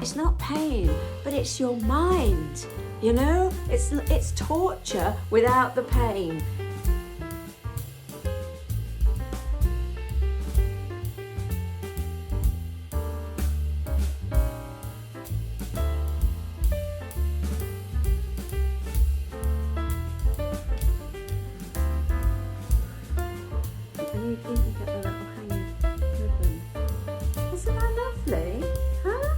It's not pain, but it's your mind, you know? It's torture without the pain. And you can even get the little hanging ribbon. Isn't that lovely? Huh?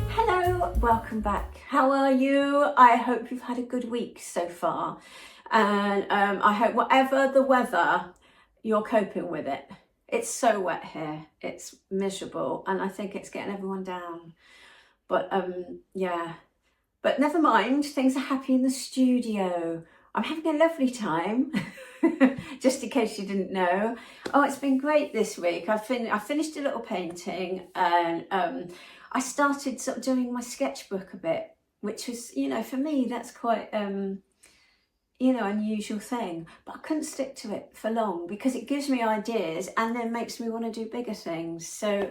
Hello, welcome back. How are you? I hope you've had a good week so far. And I hope whatever the weather, you're coping with it. It's so wet here. It's miserable. And I think it's getting everyone down. But yeah, but never mind, things are happy in the studio. I'm having a lovely time, just in case you didn't know. Oh, it's been great this week. I finished a little painting, and I started sort of doing my sketchbook a bit, which was, you know, for me, that's quite, you know, unusual thing. But I couldn't stick to it for long because it gives me ideas and then makes me want to do bigger things. So,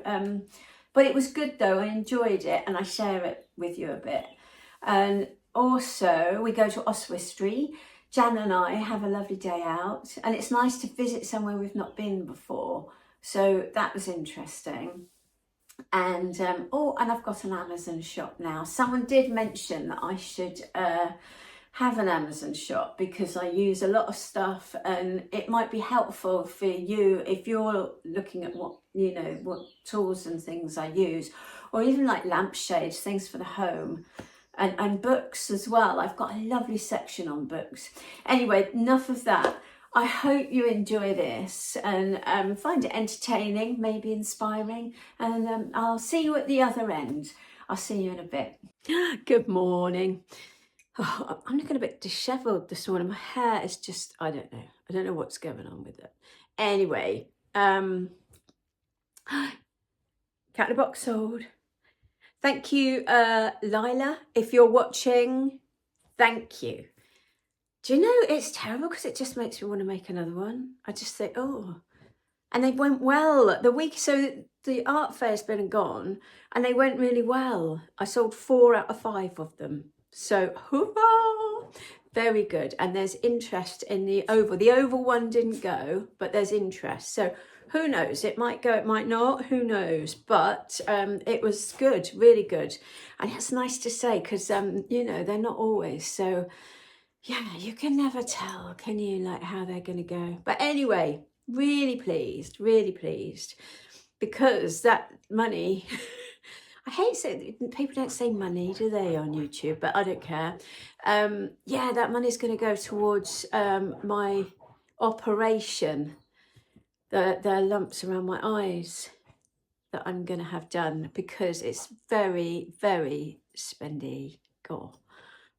but it was good though, I enjoyed it, and I share it with you a bit. And also we go to Oswestry. Jan and I have a lovely day out, and it's nice to visit somewhere we've not been before. So that was interesting. And oh, and I've got an Amazon shop now. Someone did mention that I should have an Amazon shop because I use a lot of stuff, and it might be helpful for you if you're looking at what, you know, what tools and things I use, or even like lampshades, things for the home, and books as well. I've got a lovely section on books. Anyway, enough of that. I hope you enjoy this and find it entertaining, maybe inspiring, and I'll see you at the other end. I'll see you in a bit. Good morning. Oh, I'm looking a bit dishevelled this morning. My hair is just, I don't know what's going on with it. Anyway, cat in a box sold. Thank you, Lila, if you're watching, thank you. Do you know, it's terrible because it just makes me want to make another one. I just think, oh, and they went well the week. So the art fair's been and gone, and they went really well. I sold 4 out of 5 of them. So, hurrah! Very good. And there's interest in the oval. The oval one didn't go, but there's interest. So who knows? It might go, it might not. Who knows? But it was good, really good. And it's nice to say because, you know, they're not always. So, yeah, you can never tell, can you, like how they're going to go. But anyway, really pleased, because that money... I hate saying, people don't say money, do they, on YouTube? But I don't care. Yeah, that money's going to go towards my operation, the lumps around my eyes that I'm going to have done, because it's very, very spendy. God.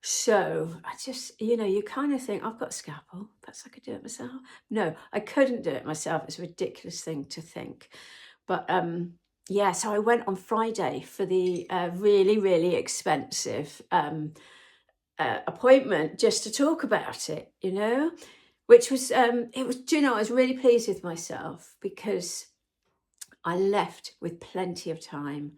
So I just, you know, you kind of think, I've got a scalpel, perhaps I could do it myself. No, I couldn't do it myself. It's a ridiculous thing to think. But yeah, so I went on Friday for the really, really expensive appointment just to talk about it, you know, which was, it was, do you know, I was really pleased with myself because I left with plenty of time,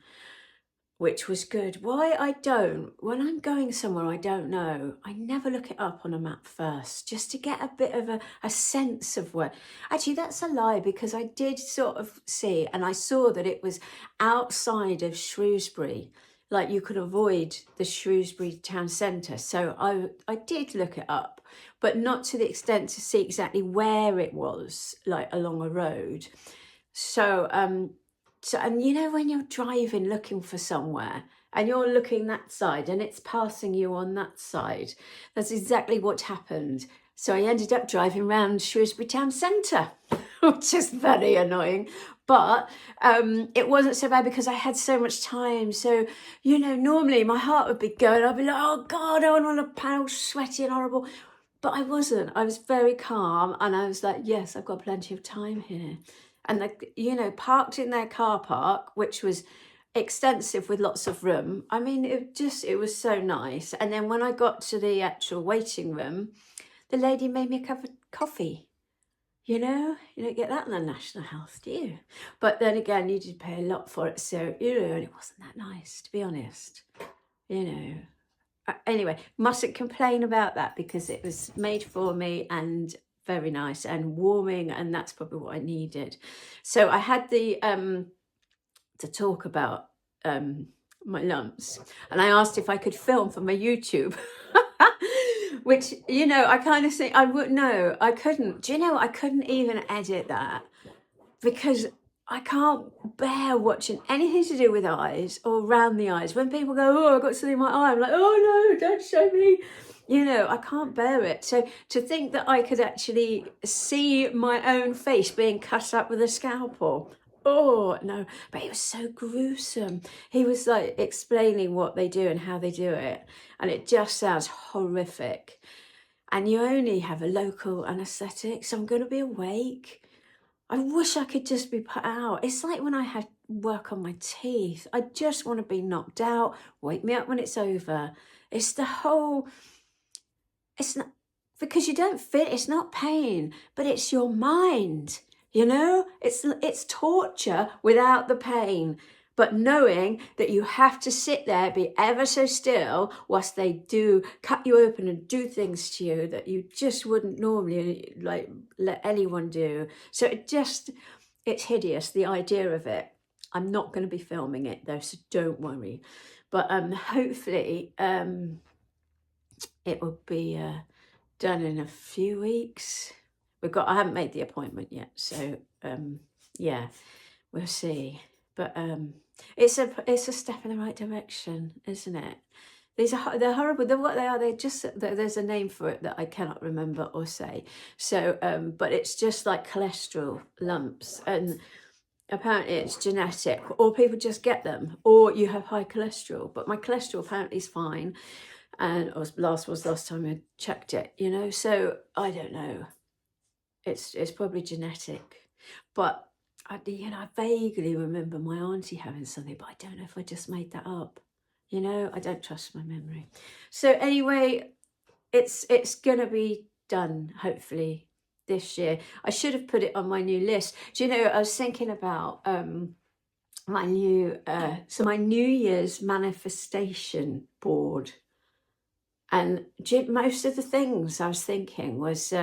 which was good. Why I don't, when I'm going somewhere I don't know, I never look it up on a map first, just to get a bit of a sense of where. Actually, that's a lie, because I did sort of see, and I saw that it was outside of Shrewsbury, like you could avoid the Shrewsbury town centre. So I did look it up, but not to the extent to see exactly where it was, like along a road. So, and you know, when you're driving looking for somewhere and you're looking that side and it's passing you on that side, that's exactly what happened. So I ended up driving around Shrewsbury town centre, which is very annoying. But it wasn't so bad because I had so much time. So, you know, normally my heart would be going, I'd be like, oh God, I want to panel, sweaty and horrible. But I wasn't. I was very calm, and I was like, yes, I've got plenty of time here. And, you know, parked in their car park, which was extensive with lots of room. I mean, it was so nice. And then when I got to the actual waiting room, the lady made me a cup of coffee. You know, you don't get that in the National Health, do you? But then again, you did pay a lot for it, so, you know, and it wasn't that nice, to be honest. You know. Anyway, mustn't complain about that because it was made for me and very nice and warming, and that's probably what I needed. So I had the to talk about my lumps, and I asked if I could film for my YouTube. Which, you know, I kind of think I would. No, I couldn't. Do you know, I couldn't even edit that because I can't bear watching anything to do with eyes or around the eyes. When people go, oh, I've got something in my eye, I'm like, oh no, don't show me. You know, I can't bear it. So to think that I could actually see my own face being cut up with a scalpel, oh no. But it was so gruesome. He was like explaining what they do and how they do it, and it just sounds horrific. And you only have a local anaesthetic, so I'm going to be awake. I wish I could just be put out. It's like when I had work on my teeth. I just want to be knocked out. Wake me up when it's over. It's the whole, it's not, because you don't feel, it's not pain, but it's your mind, you know? It's torture without the pain. But knowing that you have to sit there, be ever so still, whilst they do cut you open and do things to you that you just wouldn't normally like let anyone do. So it's hideous, the idea of it. I'm not going to be filming it though, so don't worry. But hopefully it will be done in a few weeks. I haven't made the appointment yet, so yeah, we'll see. But it's a step in the right direction, isn't it? They're horrible. What they are, there's a name for it that I cannot remember or say. So, but it's just like cholesterol lumps, and apparently it's genetic, or people just get them, or you have high cholesterol. But my cholesterol apparently is fine, and last time I checked it, you know. So I don't know. It's probably genetic, but I vaguely remember my auntie having something, but I don't know if I just made that up. You know, I don't trust my memory. So anyway, it's gonna be done hopefully this year. I should have put it on my new list. Do you know, I was thinking about my new my New Year's manifestation board, and most of the things I was thinking was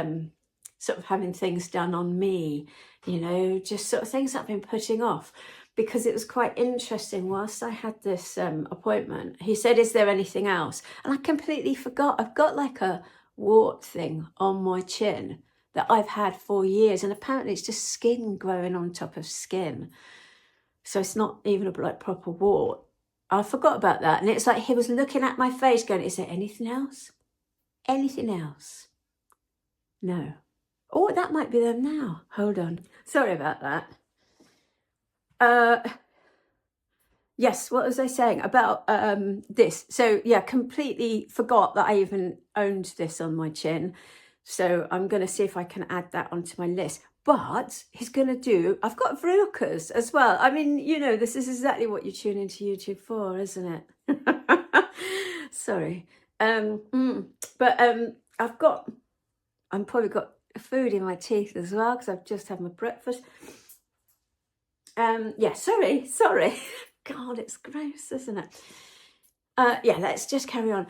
sort of having things done on me, you know, just sort of things I've been putting off, because it was quite interesting. Whilst I had this appointment, he said, is there anything else? And I completely forgot. I've got like a wart thing on my chin that I've had for years, and apparently it's just skin growing on top of skin. So it's not even a like proper wart. I forgot about that. And it's like he was looking at my face going, is there anything else? Anything else? No. Oh, that might be them now. Hold on. Sorry about that. Yes, what was I saying about this? So yeah, completely forgot that I even owned this on my chin. So I'm going to see if I can add that onto my list. But he's going to do, I've got verrucas as well. I mean, you know, this is exactly what you tune into YouTube for, isn't it? Sorry. But I've probably got food in my teeth as well, because I've just had my breakfast. Yeah, sorry. God, it's gross, isn't it? Yeah, let's just carry on.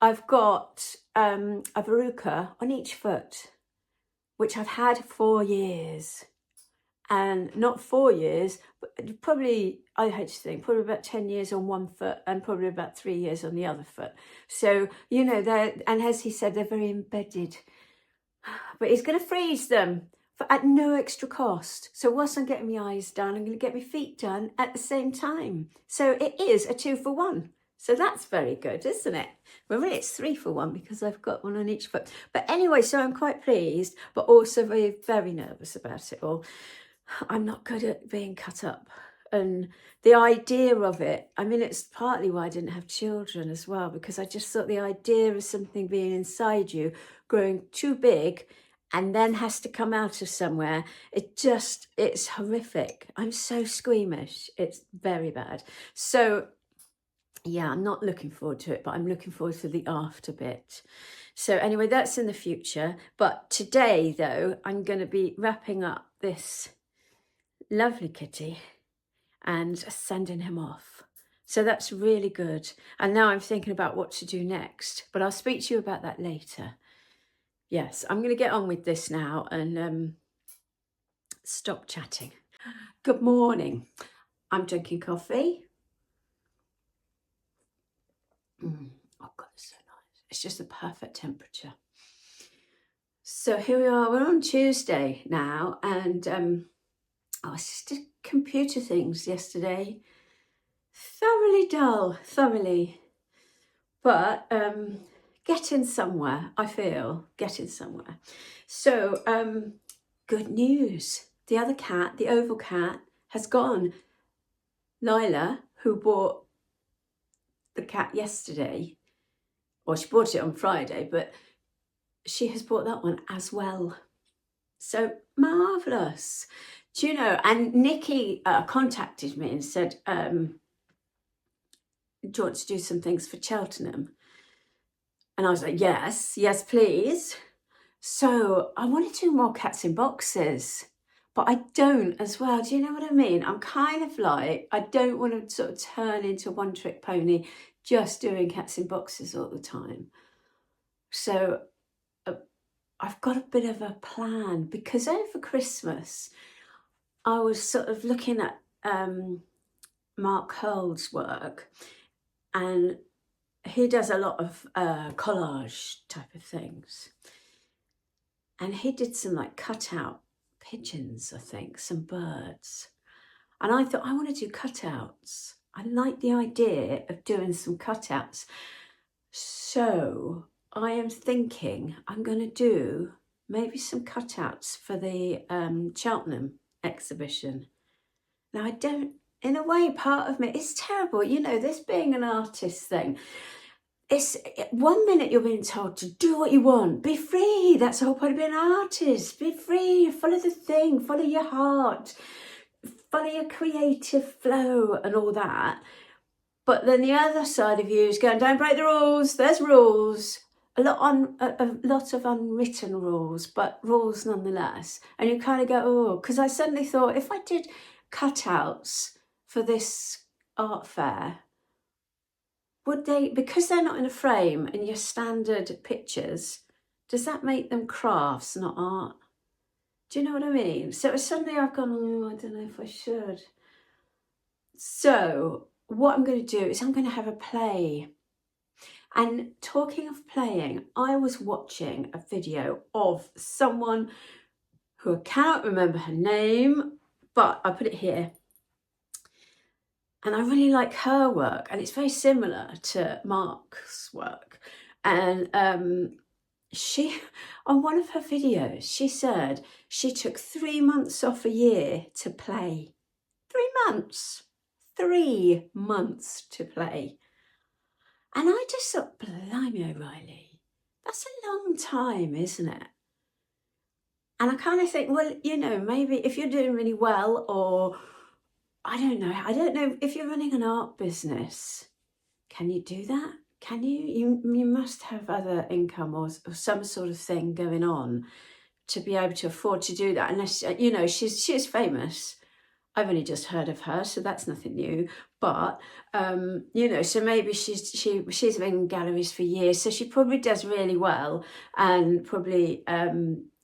I've got a verruca on each foot, which I've had for years. And not 4 years, but probably, I hate to think, probably about 10 years on one foot and probably about 3 years on the other foot. So, you know, and as he said, they're very embedded. But he's going to freeze them at no extra cost. So whilst I'm getting my eyes done, I'm going to get my feet done at the same time. So it is a 2-for-1. So that's very good, isn't it? Well, really, it's 3-for-1 because I've got one on each foot. But anyway, so I'm quite pleased, but also very, very nervous about it all. I'm not good at being cut up. And the idea of it, I mean, it's partly why I didn't have children as well, because I just thought the idea of something being inside you, growing too big, and then has to come out of somewhere, it's horrific. I'm so squeamish. It's very bad. So yeah, I'm not looking forward to it, but I'm looking forward to the after bit. So anyway, that's in the future. But today, though, I'm going to be wrapping up this lovely kitty and sending him off. So that's really good. And now I'm thinking about what to do next, but I'll speak to you about that later. Yes, I'm going to get on with this now and stop chatting. Good morning. I'm drinking coffee. Oh God, it's so nice. It's just the perfect temperature. So here we are. We're on Tuesday now, and I just did computer things yesterday. Thoroughly dull, thoroughly. But getting somewhere, I feel, getting somewhere. So good news. The other cat, the oval cat, has gone. Lila, who bought the cat yesterday, or she bought it on Friday, but she has bought that one as well. So marvellous. Do you know, and Nikki contacted me and said, do you want to do some things for Cheltenham? And I was like, yes, please. So I want to do more cats in boxes, but I don't as well. Do you know what I mean? I'm kind of like, I don't want to sort of turn into a one-trick pony just doing cats in boxes all the time. So I've got a bit of a plan, because over Christmas, I was sort of looking at Mark Hurl's work, and he does a lot of collage type of things. And he did some like cutout pigeons, I think, some birds. And I thought, I want to do cutouts. I like the idea of doing some cutouts. So I am thinking I'm going to do maybe some cutouts for the Cheltenham exhibition. Now, I don't, in a way, part of me, it's terrible, you know, this being an artist thing. It's 1 minute you're being told to do what you want, be free. That's the whole point of being an artist. Be free, follow the thing, follow your heart, follow your creative flow and all that. But then the other side of you is going, don't break the rules. There's rules. A lot of unwritten rules, but rules nonetheless. And you kind of go, oh, because I suddenly thought, if I did cutouts for this art fair, would they, because they're not in a frame and your standard pictures, does that make them crafts, not art? Do you know what I mean? So suddenly I've gone, oh, I don't know if I should. So what I'm going to do is I'm going to have a play. And talking of playing, I was watching a video of someone who I cannot remember her name, but I put it here. And I really like her work, and it's very similar to Mark's work. And she, on one of her videos, she said she took 3 months off a year to play. 3 months. 3 months to play. And I just thought, blimey, O'Reilly, that's a long time, isn't it? And I kind of think, well, you know, maybe if you're doing really well, or I don't know if you're running an art business, can you do that? Can you? You must have other income or some sort of thing going on to be able to afford to do that. Unless, you know, she is famous. I've only just heard of her, so that's nothing new. But you know, so maybe she's been in galleries for years, so she probably does really well, and probably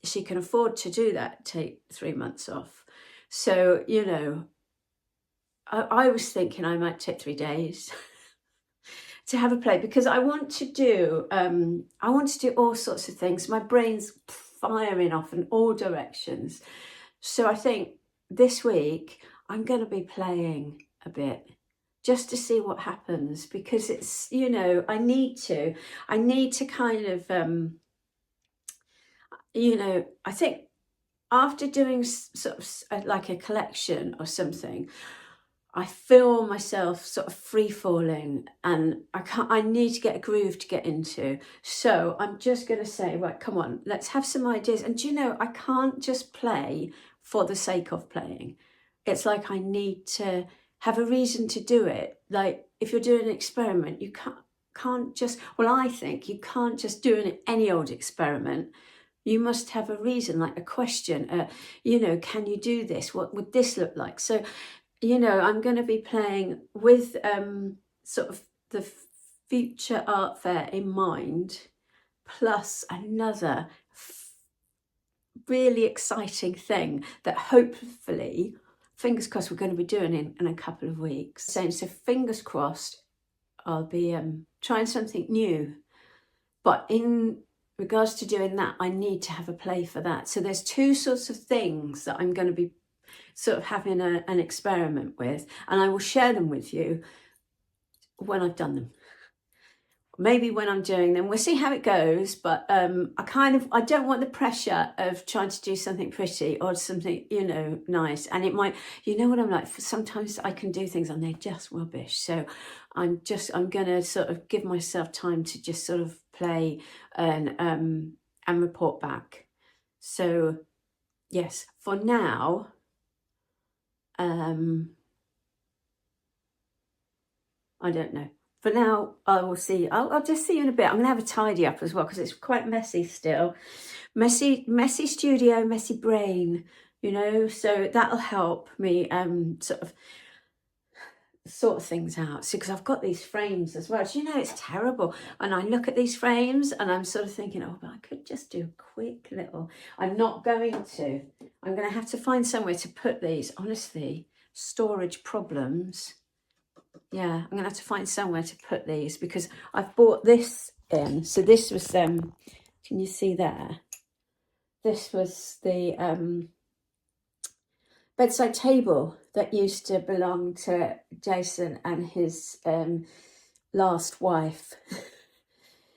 she can afford to do that, take 3 months off. So, you know, I was thinking I might take 3 days to have a play, because I want to do all sorts of things. My brain's firing off in all directions. So I think this week I'm going to be playing a bit just to see what happens, because it's, you know, I need to kind of, you know, I think after doing sort of like a collection or something, I feel myself sort of free falling, and I need to get a groove to get into. So I'm just going to say, right, come on, let's have some ideas. And do you know, I can't just play for the sake of playing. It's like I need to have a reason to do it. Like if you're doing an experiment, you can't just, well, I think you can't just do any old experiment. You must have a reason, like a question, you know, can you do this? What would this look like? So, you know, I'm going to be playing with sort of the future art fair in mind, plus another really exciting thing that hopefully, fingers crossed, we're going to be doing in a couple of weeks. So fingers crossed, I'll be trying something new. But in regards to doing that, I need to have a play for that. So there's two sorts of things that I'm going to be sort of having an experiment with, and I will share them with you when I've done them. Maybe when I'm doing them, we'll see how it goes. But I don't want the pressure of trying to do something pretty or something, you know, nice. And it might, you know what I'm like, sometimes I can do things and they're just rubbish. So I'm going to sort of give myself time to just sort of play and report back. So yes, for now, I don't know. For now, I will see. I'll just see you in a bit. I'm going to have a tidy up as well because it's quite messy still. Messy studio, messy brain, you know. So that'll help me sort of sort things out. So because I've got these frames as well. Do you know, it's terrible. And I look at these frames and I'm sort of thinking, oh, but I could just do a quick little. I'm not going to. I'm going to have to find somewhere to put these. Honestly, storage problems. Yeah, I'm going to have to find somewhere to put these because I've bought this in. So this was, can you see there? This was the bedside table that used to belong to Jason and his last wife.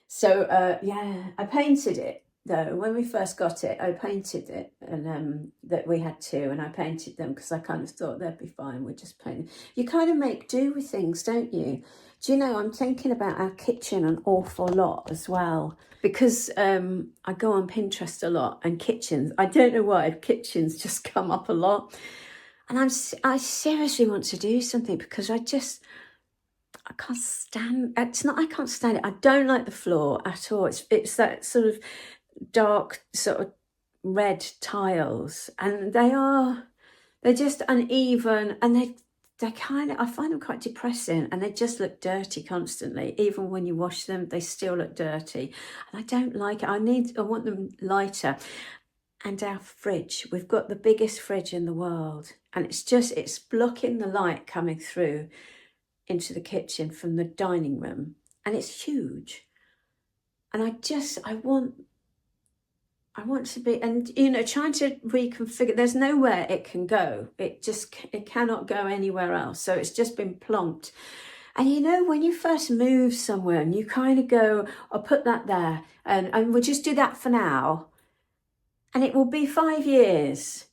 So, yeah, I painted it. Though when we first got it, I painted it, and that we had two, and I painted them because I kind of thought they'd be fine. We're just painting. You kind of make do with things, don't you? Do you know, I'm thinking about our kitchen an awful lot as well because I go on Pinterest a lot, and kitchens. I don't know why kitchens just come up a lot, and I seriously want to do something because I can't stand. It's not I can't stand it. I don't like the floor at all. It's that sort of dark sort of red tiles, and they're just uneven, and they kind of, I find them quite depressing, and they just look dirty constantly. Even when you wash them, they still look dirty, and I don't like it. I want them lighter. And our fridge, we've got the biggest fridge in the world, and it's blocking the light coming through into the kitchen from the dining room, and it's huge. And I want to be, and you know, trying to reconfigure, there's nowhere it can go. It cannot go anywhere else. So it's just been plonked. And you know, when you first move somewhere and you kind of go, I'll put that there and we'll just do that for now. And it will be 5 years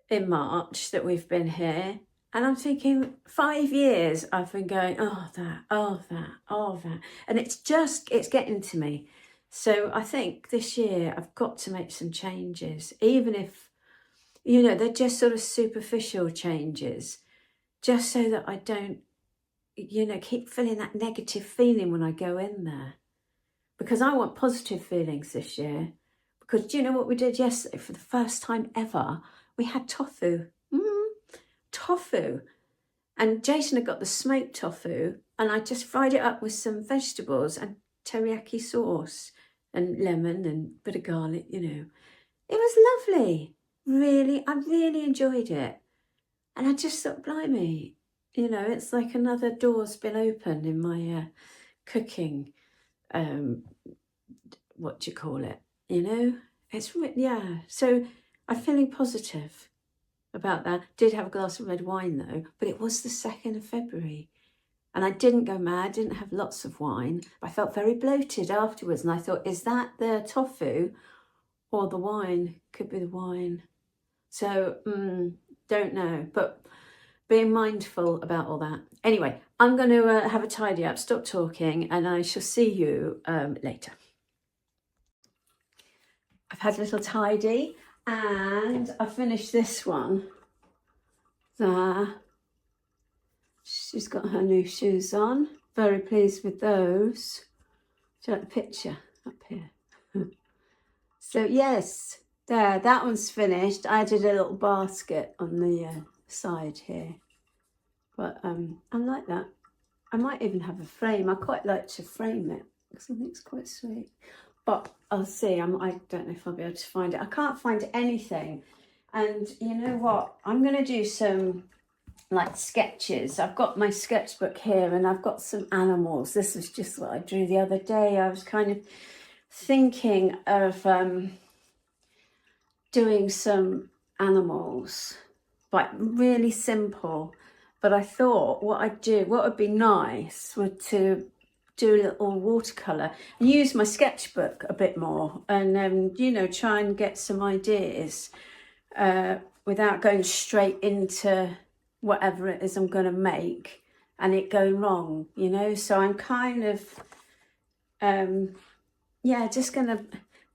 in March that we've been here. And I'm thinking 5 years I've been going, oh, that. And it's getting to me. So I think this year I've got to make some changes, even if, you know, they're just sort of superficial changes, just so that I don't, you know, keep feeling that negative feeling when I go in there. Because I want positive feelings this year. Because do you know what we did yesterday? For the first time ever, we had tofu. Tofu. And Jason had got the smoked tofu, and I just fried it up with some vegetables and teriyaki sauce and lemon and a bit of garlic, you know. It was lovely. Really, I really enjoyed it. And I just thought, blimey, you know, it's like another door's been opened in my cooking, what do you call it? You know, yeah. So I'm feeling positive about that. Did have a glass of red wine though, but it was the 2nd of February. And I didn't go mad, didn't have lots of wine. But I felt very bloated afterwards. And I thought, is that the tofu or the wine? Could be the wine. So, don't know. But being mindful about all that. Anyway, I'm going to have a tidy up, stop talking, and I shall see you later. I've had a little tidy, and I finished this one. There. She's got her new shoes on. very pleased with those. Do you like the picture up here? So yes, there, that one's finished. I added a little basket on the side here, but I like that. I might even have a frame. I quite like to frame it because I think it's quite sweet. But I'll see. I don't know if I'll be able to find it. I can't find anything. And you know what? I'm going to do some like sketches. I've got my sketchbook here and I've got some animals. This was just what I drew the other day. I was kind of thinking of doing some animals, like really simple. But I thought what would be nice would to do a little watercolour and use my sketchbook a bit more and, you know, try and get some ideas without going straight into whatever it is I'm going to make and it going wrong, you know. So I'm kind of, yeah, just going to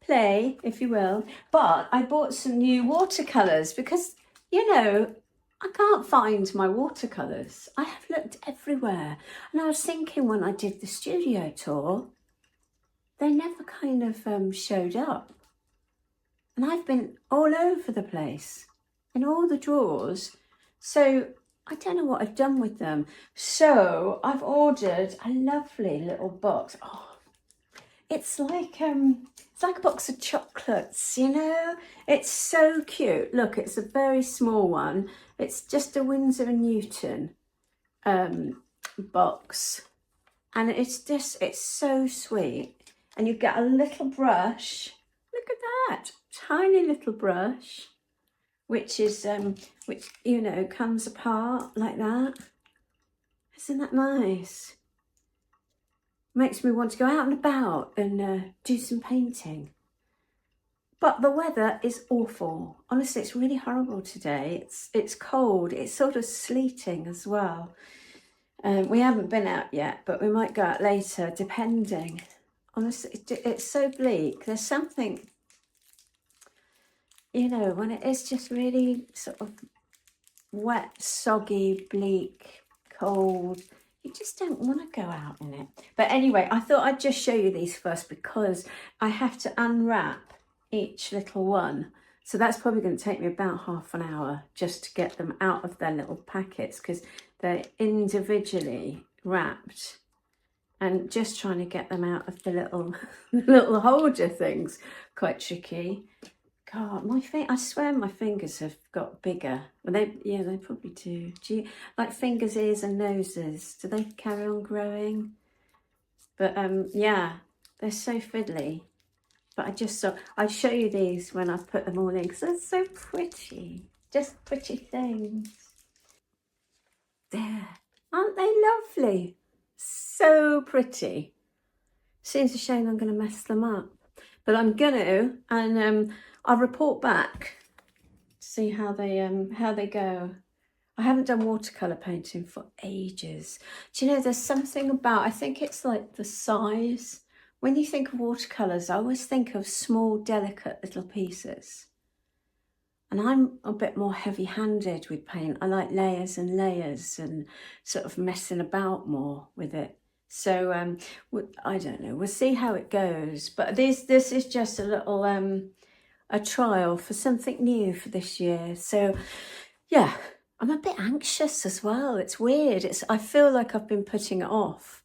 play, if you will. But I bought some new watercolours because, you know, I can't find my watercolours. I have looked everywhere. And I was thinking when I did the studio tour, they never kind of showed up. And I've been all over the place, in all the drawers. So I don't know what I've done with them. So I've ordered a lovely little box. Oh, it's like a box of chocolates, you know. It's so cute. Look, it's a very small one. It's just a Winsor and Newton box, and it's so sweet. And you get a little brush. Look at that, tiny little brush, which is which, you know, comes apart like that. Isn't that nice? Makes me want to go out and about and do some painting. But the weather is awful. Honestly, it's really horrible today. It's cold. It's sort of sleeting as well. We haven't been out yet, but we might go out later, depending. Honestly, it's so bleak. There's something, you know, when it is just really sort of wet, soggy, bleak, cold, you just don't want to go out in it. But anyway, I thought I'd just show you these first because I have to unwrap each little one. So that's probably going to take me about half an hour just to get them out of their little packets because they're individually wrapped, and just trying to get them out of the little holder things, quite tricky. God, I swear my fingers have got bigger. Well, they probably do. Do you, like fingers, ears and noses, do they carry on growing? But yeah, they're so fiddly. But I just thought I'd show you these when I've put them all in because they're so pretty. Just pretty things. There. Aren't they lovely? So pretty. Seems a shame I'm going to mess them up. But I'm going to, and I'll report back to see how they go. I haven't done watercolour painting for ages. Do you know, there's something about, I think it's like the size. When you think of watercolours, I always think of small, delicate little pieces. And I'm a bit more heavy-handed with paint. I like layers and layers and sort of messing about more with it. So I don't know. We'll see how it goes. But this is just a little a trial for something new for this year. So yeah, I'm a bit anxious as well. It's weird. I feel like I've been putting it off,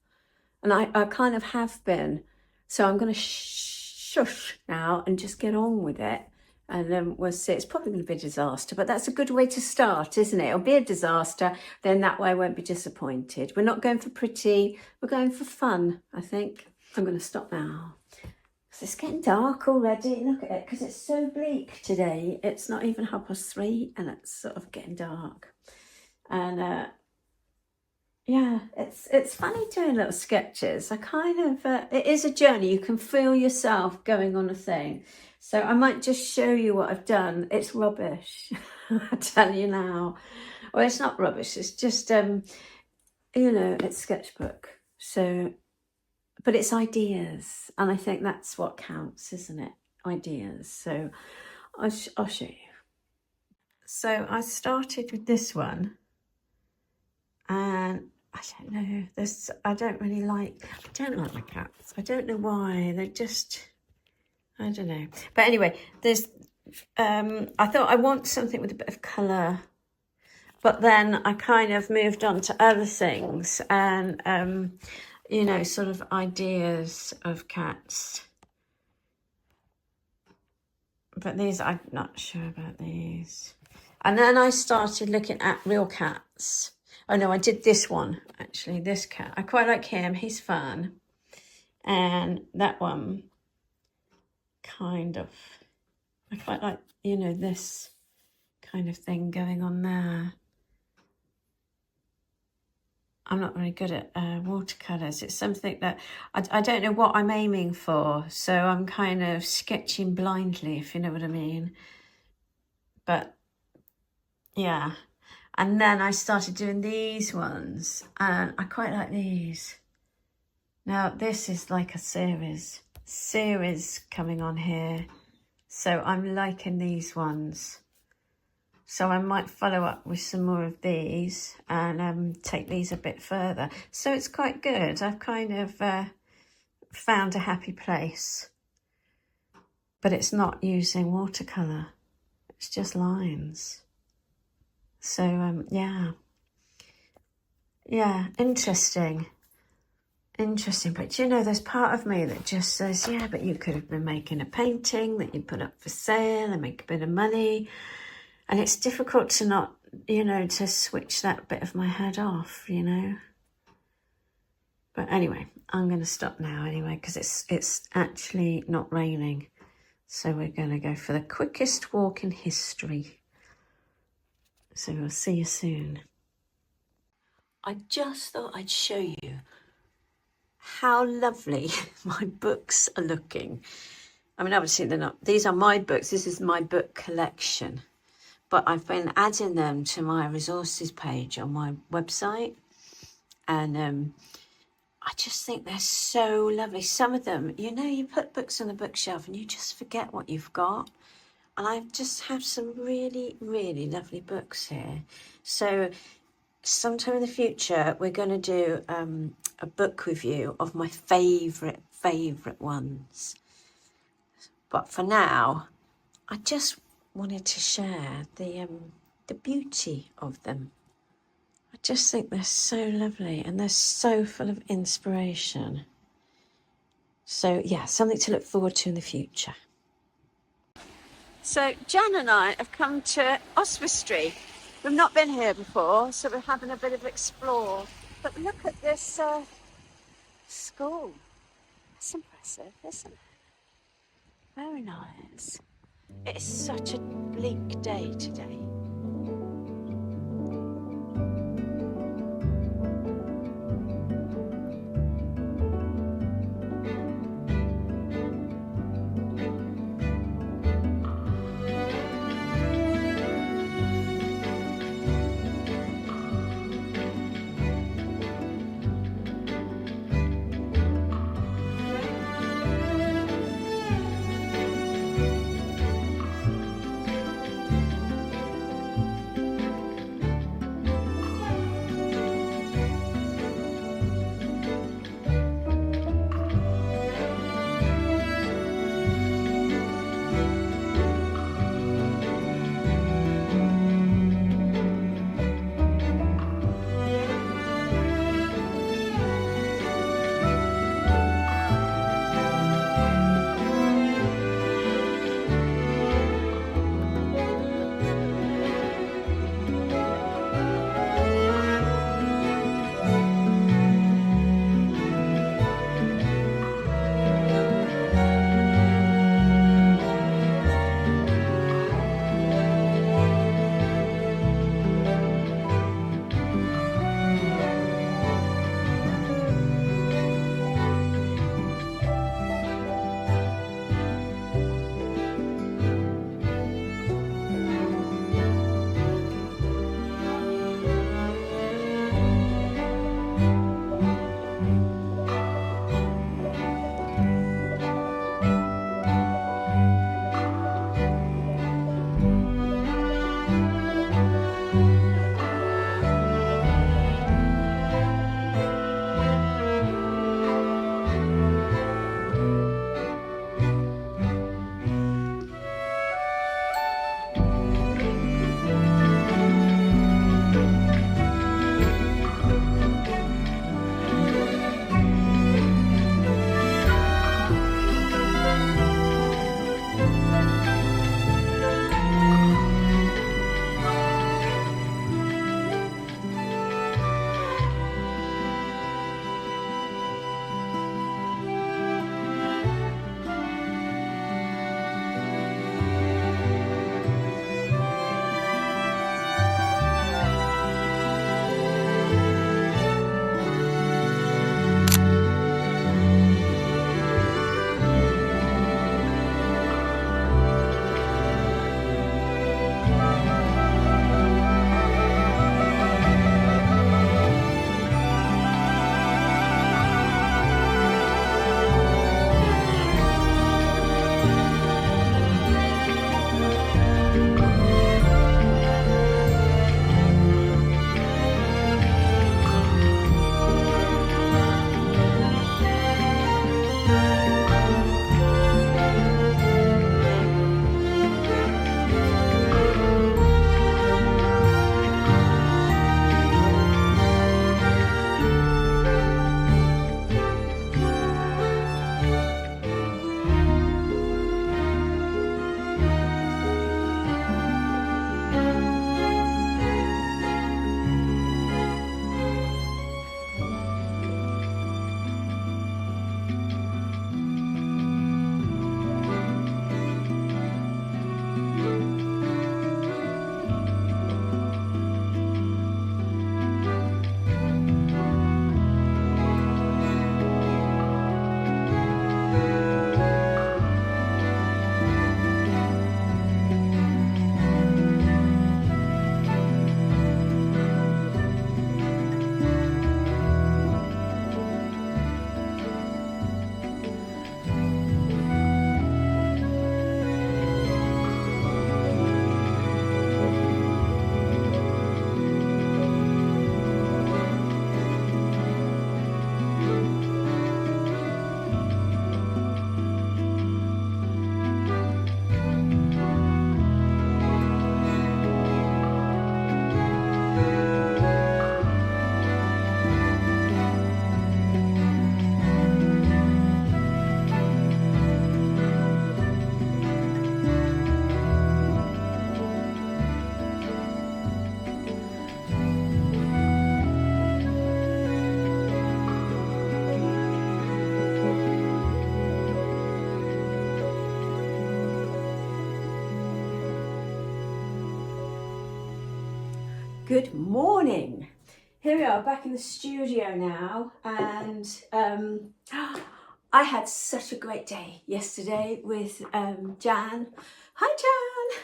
and I kind of have been. So I'm going to shush now and just get on with it. And then we'll see. It's probably going to be a disaster, but that's a good way to start, isn't it? It'll be a disaster. Then that way I won't be disappointed. We're not going for pretty. We're going for fun, I think. I'm going to stop now. It's getting dark already. Look at it, because it's so bleak today. It's not even 3:30 and it's sort of getting dark. And yeah, it's funny doing little sketches. I kind of, it is a journey. You can feel yourself going on a thing. So I might just show you what I've done. It's rubbish, I tell you now. Well, it's not rubbish. It's just, you know, it's Sketchbook. So, but it's ideas. And I think that's what counts, isn't it? Ideas. So I'll show you. So I started with this one. And I don't know. I don't like my cats. I don't know why. They're just, I don't know. But anyway, I thought I want something with a bit of colour. But then I kind of moved on to other things and, you know, sort of ideas of cats. But these, I'm not sure about these. And then I started looking at real cats. Oh no, I did this one, actually, this cat. I quite like him, he's fun. And that one, kind of, I quite like, you know, this kind of thing going on there. I'm not very good at watercolours. It's something that I don't know what I'm aiming for. So I'm kind of sketching blindly, if you know what I mean. But yeah. And then I started doing these ones. And I quite like these. Now, this is like a series coming on here. So I'm liking these ones. So I might follow up with some more of these and take these a bit further. So it's quite good. I've kind of found a happy place. But it's not using watercolour. It's just lines. So, yeah. Yeah, interesting. Interesting. But, you know, there's part of me that just says, yeah, but you could have been making a painting that you put up for sale and make a bit of money. And it's difficult to not, you know, to switch that bit of my head off, you know. But anyway, I'm going to stop now anyway, because it's actually not raining. So we're going to go for the quickest walk in history. So we'll see you soon. I just thought I'd show you how lovely my books are looking. I mean, obviously they're not, these are my books. This is my book collection. But I've been adding them to my resources page on my website. And I just think they're so lovely. Some of them, you know, you put books on the bookshelf and you just forget what you've got. And I just have some really, really lovely books here. So sometime in the future, we're going to do a book review of my favourite ones. But for now, I just wanted to share the beauty of them. I just think they're so lovely and they're so full of inspiration. So yeah, something to look forward to in the future. So Jan and I have come to Oswestry. We've not been here before, so we're having a bit of explore. But look at this school. It's impressive, isn't it? Very nice. It's such a bleak day today. Good morning. Here we are back in the studio now, and I had such a great day yesterday with Jan. Hi Jan.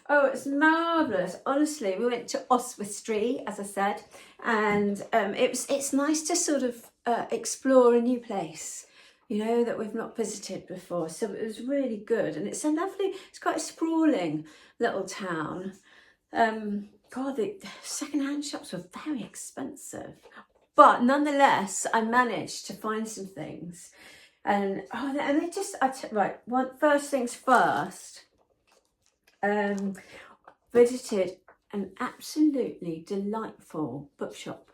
Oh, it's marvellous. Honestly, we went to Oswestry, as I said, and it's nice to sort of explore a new place, you know, that we've not visited before. So it was really good, and it's a lovely, it's quite a sprawling little town. God, the second-hand shops were very expensive, but nonetheless, I managed to find some things, and they just, right, first things first. Visited an absolutely delightful bookshop,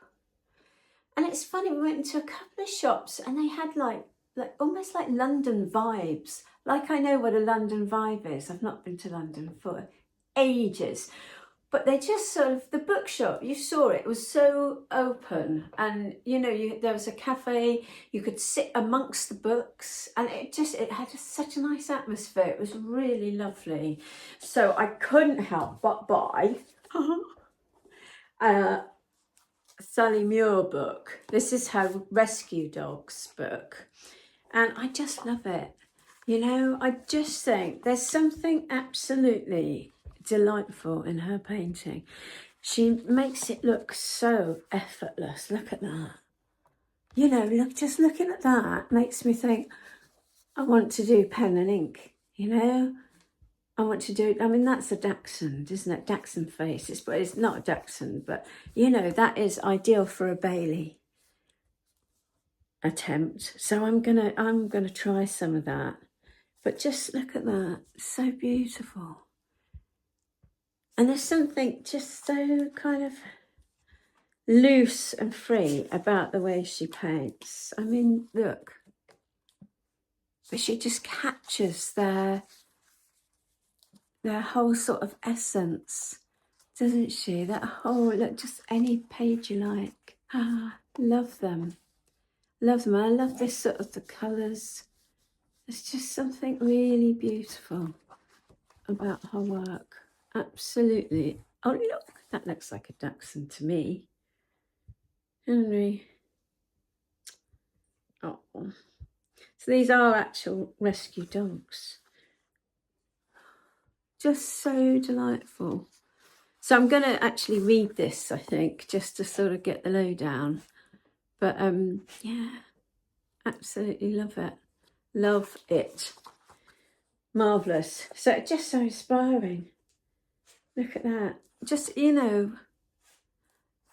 and it's funny, we went into a couple of shops and they had like almost like London vibes. Like, I know what a London vibe is. I've not been to London for ages, but they just sort of, the bookshop, you saw it was so open, and you know, there was a cafe, you could sit amongst the books, and it had such a nice atmosphere. It was really lovely. So I couldn't help but buy a Sally Muir book. This is her rescue dogs book, and I just love it. You know, I just think there's something absolutely delightful in her painting. She makes it look so effortless. Look at that. You know, just looking at that makes me think, I want to do pen and ink, you know. I want to do, I mean, that's a Dachshund, isn't it? Dachshund face. It's not a Dachshund, but you know, that is ideal for a Bailey attempt. So I'm gonna try some of that. But just look at that, so beautiful. And there's something just so kind of loose and free about the way she paints. I mean, look. But she just captures their whole sort of essence, doesn't she? That whole, look, just any page you like. Love them. Love them. I love this sort of the colours. There's just something really beautiful about her work. Absolutely. Oh, look, that looks like a Dachshund to me. Henry. Oh. So these are actual rescue dogs. Just so delightful. So I'm going to actually read this, I think, just to sort of get the lowdown. But yeah, absolutely love it. Love it. Marvellous. So just so inspiring. Look at that. Just, you know,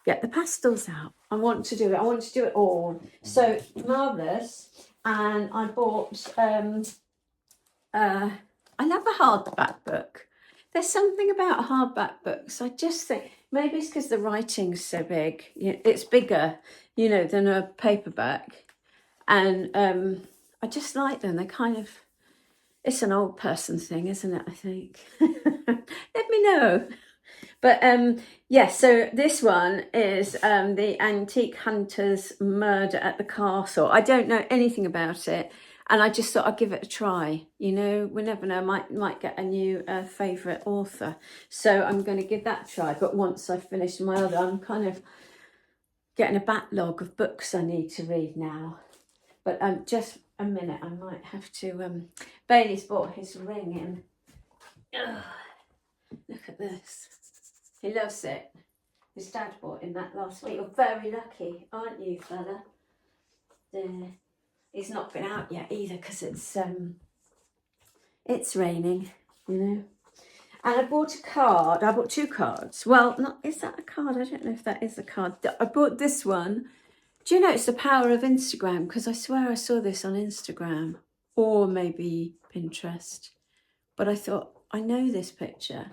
get the pastels out. I want to do it. I want to do it all. So marvellous. And I bought, I love a hardback book. There's something about hardback books. I just think, maybe it's because the writing's so big. It's bigger, you know, than a paperback. And I just like them. They're kind of, it's an old person thing, isn't it, I think? Let me know. But yeah, so this one is The Antique Hunter's Murder at the Castle. I don't know anything about it, and I just thought I'd give it a try. You know, we never know, might get a new favourite author. So I'm going to give that a try. But once I finish my other, I'm kind of getting a backlog of books I need to read now. But just a minute, I might have to... Bailey's bought his ring in. Ugh, look at this. He loves it. His dad bought him that last week. You're very lucky, aren't you, fella? He's not been out yet either because it's raining, you know. And I bought a card. I bought 2 cards. Well, is that a card? I don't know if that is a card. I bought this one. Do you know, it's the power of Instagram, because I swear I saw this on Instagram or maybe Pinterest. But I thought, I know this picture.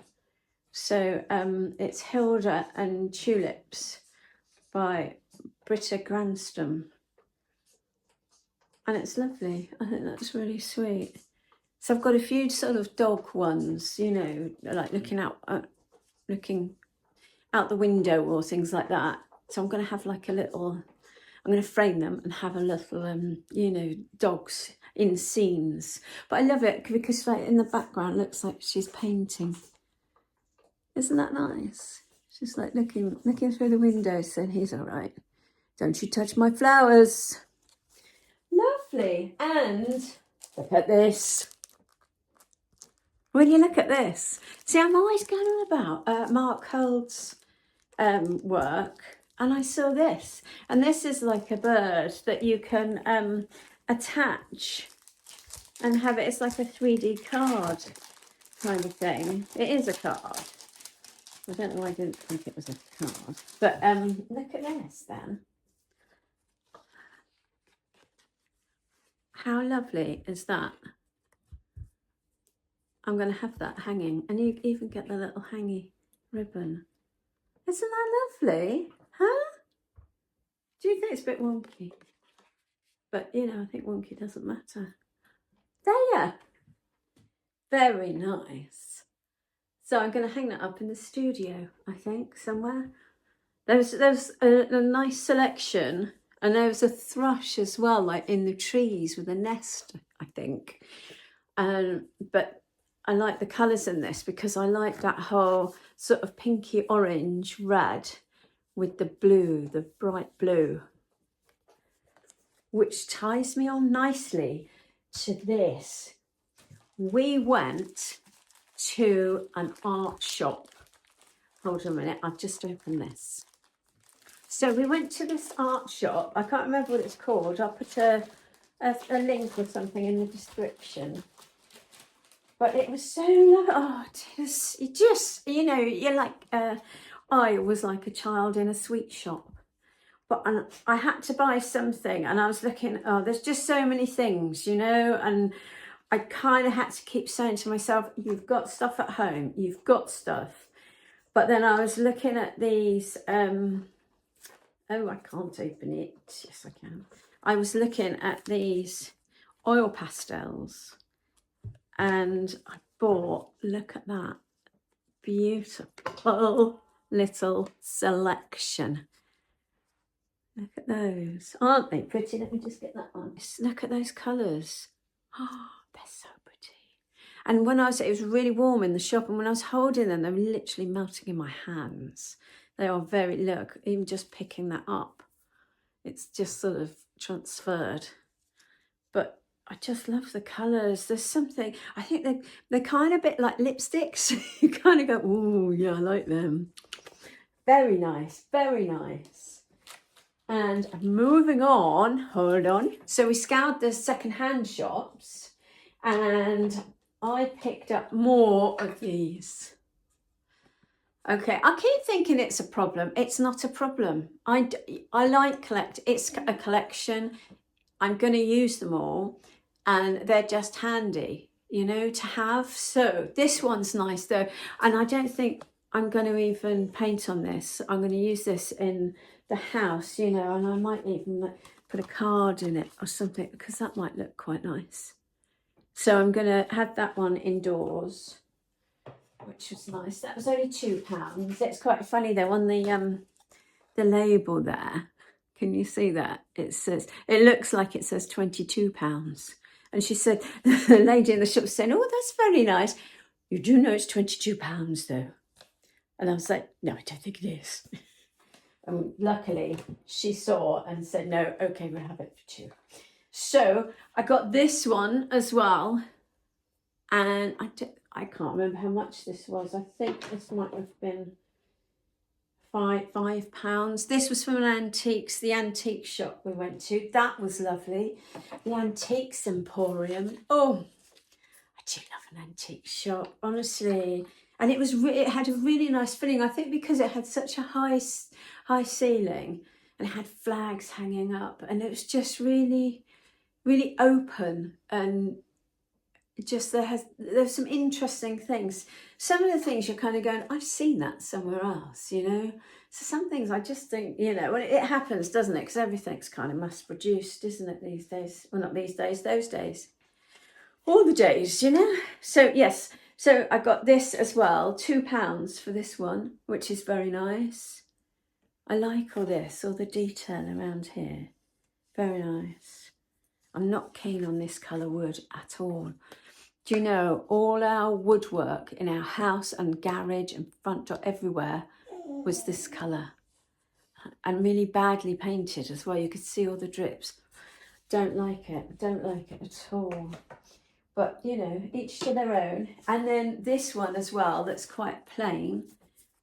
So it's Hilda and Tulips by Britta Granstrom. And it's lovely. I think that's really sweet. So I've got a few sort of dog ones, you know, like looking out the window or things like that. So I'm going to have like a little, I'm going to frame them and have a little, you know, dogs in scenes. But I love it because like in the background, it looks like she's painting. Isn't that nice? Just like looking through the window, saying he's all right. Don't you touch my flowers. Lovely. And look at this. Will you look at this? See, I'm always going on about Mark Hold's work, and I saw this. And this is like a bird that you can attach and have it. It's like a 3D card kind of thing. It is a card. I don't know why I didn't think it was a card. But look at this then. How lovely is that? I'm going to have that hanging. And you even get the little hangy ribbon. Isn't that lovely? Huh? Do you think it's a bit wonky? But, you know, I think wonky doesn't matter. There. Very nice. So I'm going to hang that up in the studio, I think, somewhere. There's a nice selection. And there was a thrush as well, like in the trees with a nest, I think. But I like the colours in this because I like that whole sort of pinky orange red with the blue, the bright blue, which ties me on nicely to this. We went to an art shop. Hold on a minute, I've just opened this. So we went to this art shop. I can't remember what it's called. I'll put a link or something in the description. But it was so lovely. Oh, it just, you know, you're like, I was like a child in a sweet shop. But I had to buy something and I was looking, oh, there's just so many things, you know, and I kind of had to keep saying to myself, you've got stuff at home, you've got stuff. But then I was looking at these, oh, I can't open it. Yes, I can. I was looking at these oil pastels. And I bought, look at that, beautiful little selection. Look at those. Aren't they pretty? Let me just get that one. Just look at those colours. Oh, they're so pretty. And when it was really warm in the shop, and when I was holding them, they were literally melting in my hands. They are very, look, even just picking that up, it's just sort of transferred. But I just love the colours. There's something, I think they're kind of a bit like lipsticks. You kind of go, oh, yeah, I like them. Very nice, very nice. And moving on, hold on. So we scoured the second-hand shops and I picked up more of these. Okay, I keep thinking it's a problem. It's not a problem. I like collect. It's a collection. I'm going to use them all. And they're just handy, you know, to have. So this one's nice though. And I don't think I'm going to even paint on this. I'm going to use this in the house, you know, and I might even put a card in it or something because that might look quite nice. So I'm going to have that one indoors, which was nice. That was only £2. It's quite funny though on the label there. Can you see that? It says, it looks like it says £22. And she said, the lady in the shop was saying, oh, that's very nice. You do know it's £22 though. And I was like, no, I don't think it is. And luckily she saw and said, no, okay, we'll have it for £2. So I got this one as well. And I can't remember how much this was. I think this might have been £5. This was from the antique shop we went to. That was lovely. The Antiques Emporium. Oh, I do love an antique shop, honestly. And it had a really nice feeling. I think because it had such a high ceiling and it had flags hanging up, and it was just really, really open, and just there's some interesting things. Some of the things you're kind of going, I've seen that somewhere else, you know. So some things I just think, you know, when it happens, doesn't it? Because everything's kind of mass produced, isn't it, these days? Well, not these days, those days. All the days, you know. So yes, so I got this as well, £2 for this one, which is very nice. I like all this, all the detail around here. Very nice. I'm not keen on this colour wood at all. Do you know, all our woodwork in our house and garage and front door everywhere was this colour, and really badly painted as well. You could see all the drips. Don't like it at all. But you know, each to their own. And then this one as well, that's quite plain,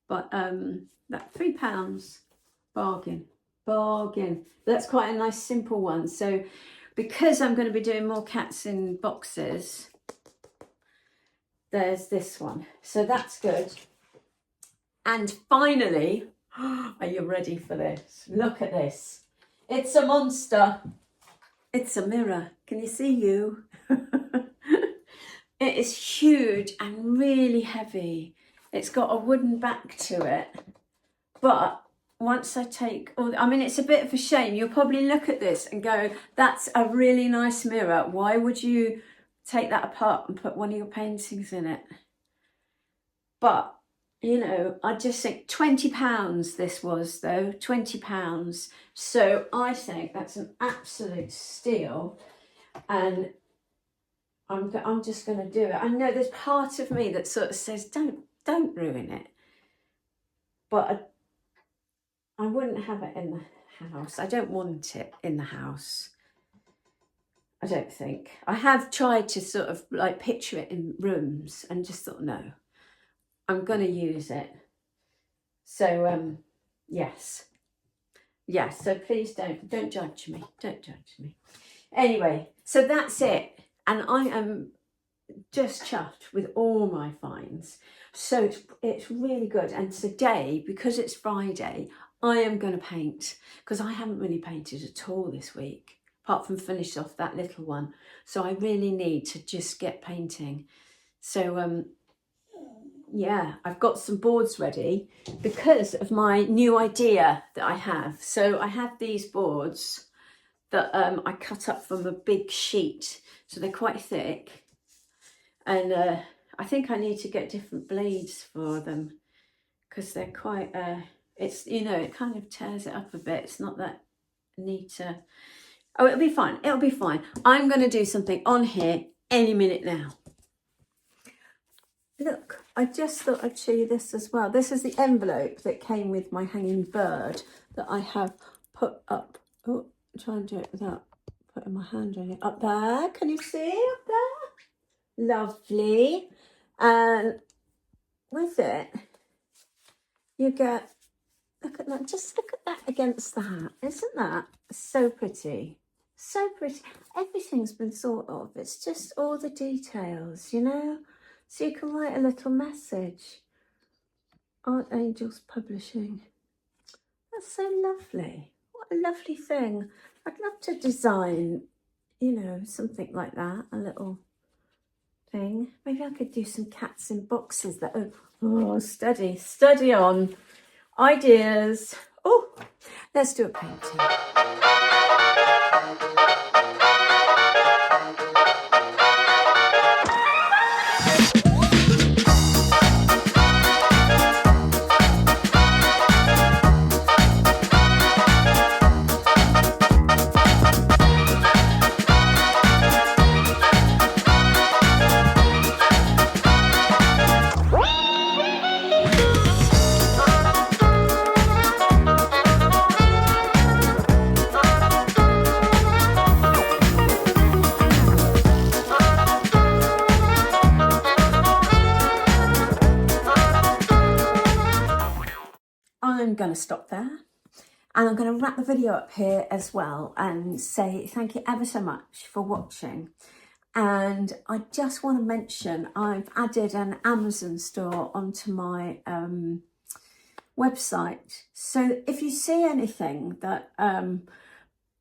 but that £3, bargain. That's quite a nice simple one. So because I'm going to be doing more cats in boxes, there's this one, so that's good. And finally, are you ready for this? Look at this. It's a monster. It's a mirror. Can you see you? It is huge and really heavy. It's got a wooden back to it. But once I take all, I mean, it's a bit of a shame. You'll probably look at this and go, that's a really nice mirror. Why would you take that apart and put one of your paintings in it? But, you know, I just think £20 this was though, £20. So I think that's an absolute steal. And I'm just going to do it. I know there's part of me that sort of says, don't ruin it. But I wouldn't have it in the house. I don't want it in the house. I don't think. I have tried to sort of like picture it in rooms and just thought, no, I'm going to use it. So, yes. Yes, so please don't judge me. Don't judge me. Anyway, so that's it. And I am just chuffed with all my finds. So it's really good. And today, because it's Friday, I am going to paint, because I haven't really painted at all this week, apart from finish off that little one. So I really need to just get painting. So, yeah, I've got some boards ready because of my new idea that I have. So I have these boards that I cut up from a big sheet. So they're quite thick. And I think I need to get different blades for them because they're quite, it's, you know, it kind of tears it up a bit. It's not that neat. Oh, it'll be fine. It'll be fine. I'm going to do something on here any minute now. Look, I just thought I'd show you this as well. This is the envelope that came with my hanging bird that I have put up. Oh, try and do it without putting my hand on it. Up there, can you see up there? Lovely. And with it, you get, look at that, just look at that against the hat. Isn't that so pretty? So pretty. Everything's been thought of. It's just all the details, you know? So you can write a little message. Art Angels Publishing. That's so lovely. What a lovely thing. I'd love to design, you know, something like that, a little thing. Maybe I could do some cats in boxes that are, oh, study on. Ideas. Oh, let's do a painting. I'm going to stop there and I'm going to wrap the video up here as well and say thank you ever so much for watching. And I just want to mention I've added an Amazon store onto my website. So if you see anything that,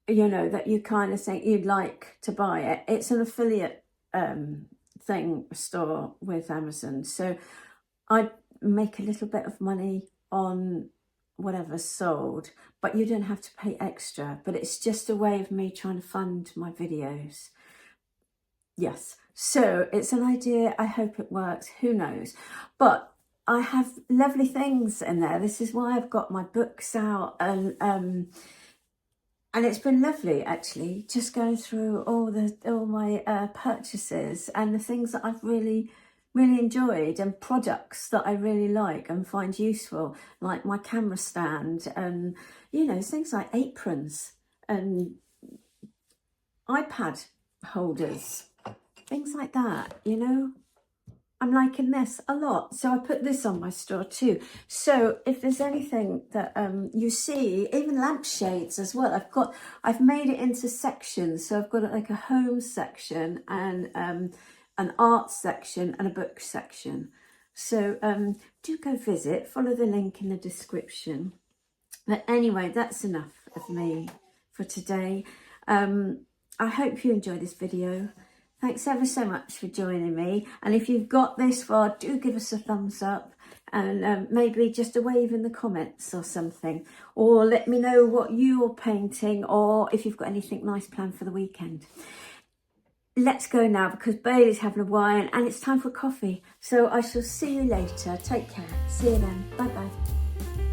you know, that you kind of think you'd like to buy it, it's an affiliate store with Amazon. So I make a little bit of money on whatever's sold, but you don't have to pay extra. But it's just a way of me trying to fund my videos. Yes, so it's an idea. I hope it works. Who knows? But I have lovely things in there. This is why I've got my books out, and it's been lovely actually, just going through all my purchases and the things that I've really really enjoyed, and products that I really like and find useful, like my camera stand and, you know, things like aprons and iPad holders, things like that, you know. I'm liking this a lot, so I put this on my store too. So if there's anything that you see, even lampshades as well, I've made it into sections. So I've got like a home section and an art section and a book section. So do go visit, follow the link in the description. But anyway, that's enough of me for today. I hope you enjoy this video. Thanks ever so much for joining me. And if you've got this far, do give us a thumbs up and maybe just a wave in the comments or something. Or let me know what you're painting or if you've got anything nice planned for the weekend. Let's go now because Bailey's having a wine and it's time for coffee. So I shall see you later. Take care. See you then. Bye-bye.